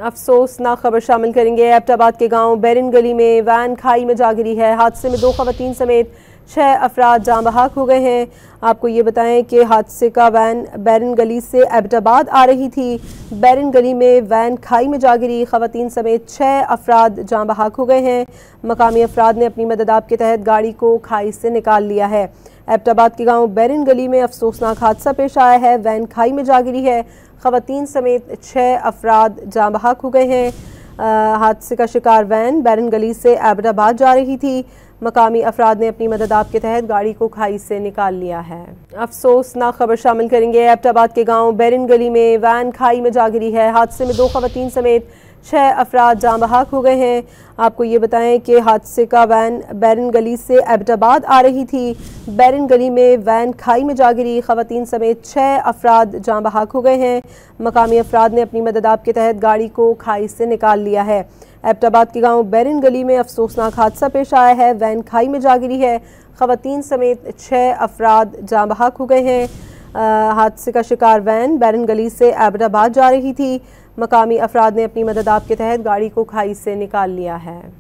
अफसोसनाक खबर शामिल करेंगे। एबटाबाद के गांव बैरन गली में वैन खाई में जा गिरी है। हादसे में 2 खवातीन समेत 6 अफराद जाँ बहक हो गए हैं। आपको ये बताएं कि हादसे का वैन बैरन गली से एबटाबाद आ रही थी। बैरन गली में वैन खाई में जा गिरी, खवातीन समेत 6 अफराद जाँ बहक हो गए हैं। मकामी अफराद ने अपनी मदद के तहत गाड़ी को खाई से निकाल लिया है। एबटाबाद के गांव बैरन गली में अफसोसनाक हादसा पेश आया है। वैन खाई में जा गिरी है, खवातीन समेत 6 अफराद जाँ बहक हो गए हैं। हादसे का शिकार वैन बैरन गली से एबटाबाद जा रही थी। मकामी अफराद ने अपनी मदद के तहत गाड़ी को खाई से निकाल लिया है। अफसोसनाक खबर शामिल करेंगे। एबटाबाद के गांव बैरन गली में वैन खाई में जा गिरी है। हादसे में 2 खवातीन समेत 6 अफराद जाँ बहक हो गए हैं। आपको ये बताएं कि हादसे का वैन बैरन गली से एबटाबाद आ रही थी। बैरन गली में वैन खाई में जा गिरी, खवातीन समेत 6 अफराद जाँ बहक हो गए हैं। मकामी अफराद ने अपनी मदद के तहत गाड़ी को खाई से निकाल लिया है। एबटाबाद के गांव बैरन गली में अफसोसनाक हादसा पेश आया है। वैन खाई में जा गिरी है, खवातीन समेत 6 अफराद जाँ बहक हो गए हैं। हादसे का शिकार वैन बैरन गली से एबटाबाद जा रही थी। मकामी अफराद ने अपनी मदद के तहत गाड़ी को खाई से निकाल लिया है।